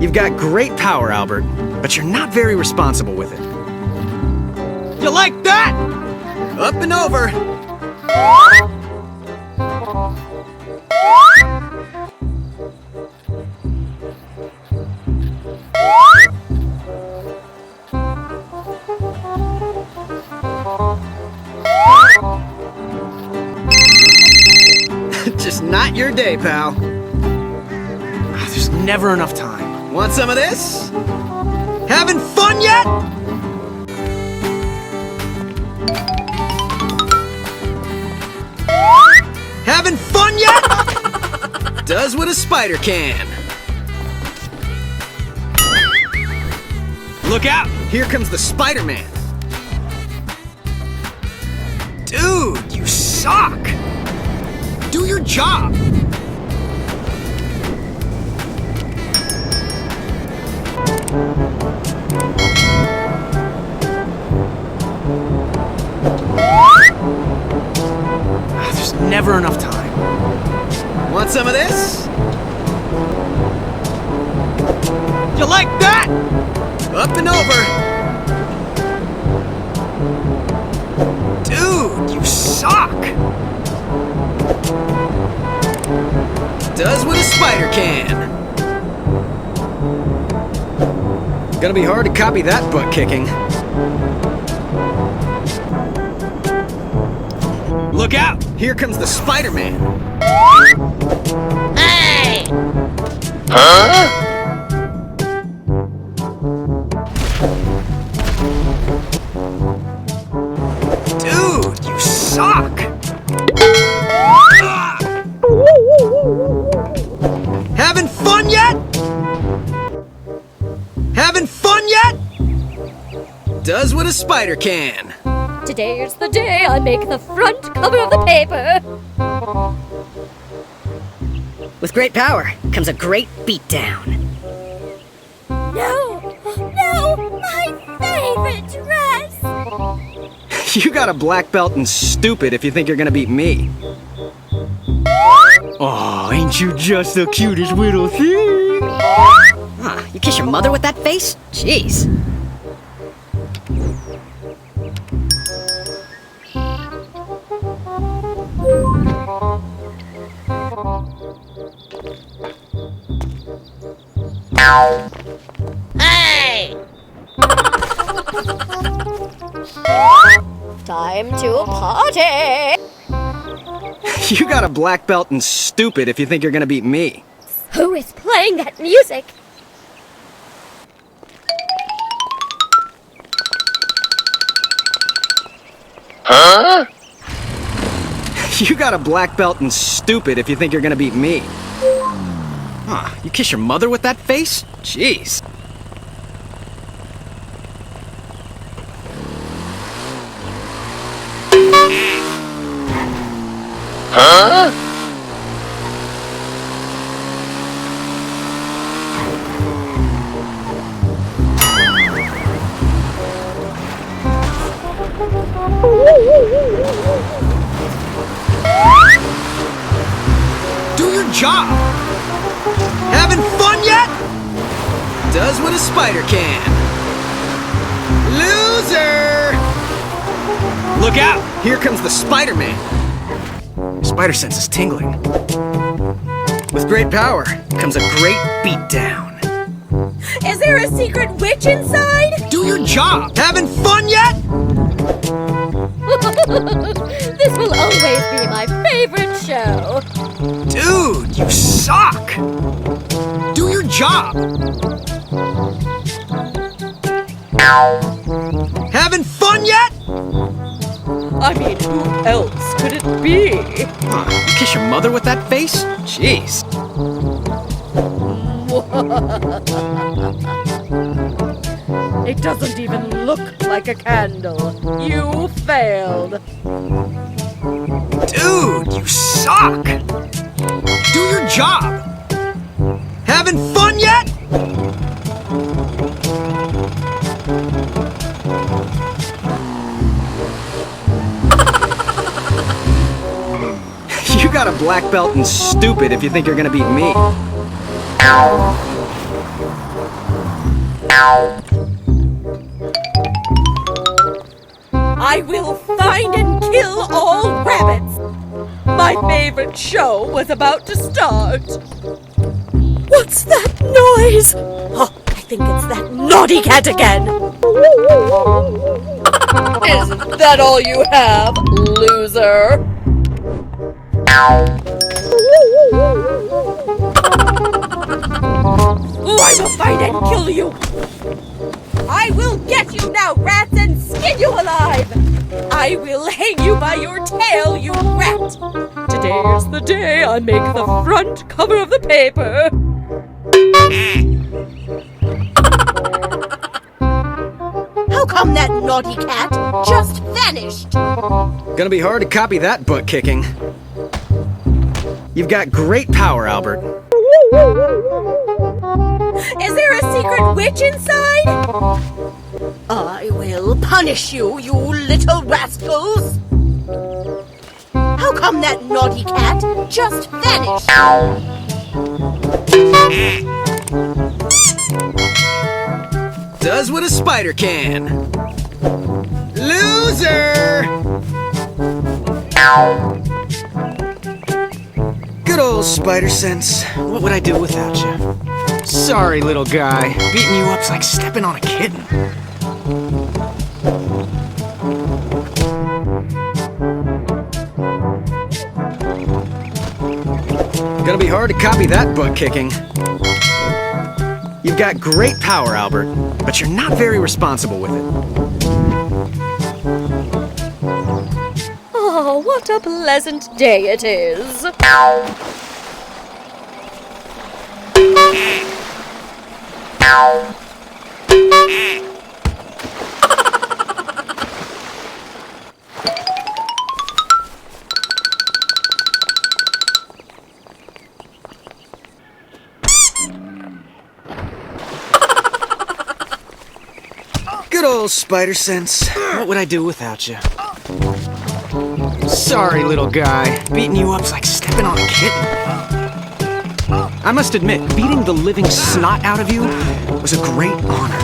You've got great power, Albert, but you're not very responsible with it. You like that? Up and over. Just not your day, pal. There's never enough time. Want some of this? Having fun yet? Having fun yet? Does what a spider can. Look out! Here comes the Spider-Man. Dude, you suck! Do your job! There's never enough time. Want some of this? You like that? Up and over. Dude, you suck! Does what a spider can. Gonna be hard to copy that butt kicking. Look out! Here comes the Spider-Man. Hey! Huh? Dude, you suck! Having fun yet? Having fun yet? Does what a spider can. Today's the day I make the front cover of the paper. With great power comes a great beatdown. No! No! My favorite dress! You got a black belt and stupid if you think you're gonna beat me. Oh, ain't you just the cutest little thing? Huh, you kiss your mother with that face? Jeez. Hey! Time to party! You got a black belt and stupid if you think you're gonna beat me. Who is playing that music? Huh? You got a black belt and stupid if you think you're gonna beat me. Huh, you kiss your mother with that face? Jeez. Huh? Do your job! Having fun yet? Does what a spider can. Loser! Look out! Here comes the Spider-Man. Spider sense is tingling. With great power comes a great beatdown. Is there a secret witch inside? Do your job! Having fun yet? This will always be my favorite show. Dude, you suck! Do your job! Having fun yet? I mean, who else could it be? Huh, you kiss your mother with that face? Jeez. It doesn't even look like a candle. You failed. Dude, you suck! Do your job! Having fun yet? You got a black belt and stupid if you think you're gonna beat me. I will find and kill all rabbits. My favorite show was about to start. What's that noise? Oh, I think it's that naughty cat again. Isn't that all you have, loser? Oh, I will find and kill you. I will get you now, rats, and skin you alive. I will hang you by your tail, you rat. Today is the day I make the front cover of the paper. How come that naughty cat just vanished? Gonna be hard to copy that butt kicking. You've got great power, Albert. Is there a secret witch inside? I will punish you, you little rascals! How come that naughty cat just vanished? Does what a spider can. Loser! Good old spider sense. What would I do without you? Sorry, little guy. Beating you up's like stepping on a kitten. Gonna be hard to copy that butt kicking. You've got great power, Albert, but you're not very responsible with it. Oh, what a pleasant day it is. Good old spider sense. What would I do without you? Sorry, little guy. Beating you up's like stepping on a kitten. I must admit, beating the living snot out of you was a great honor.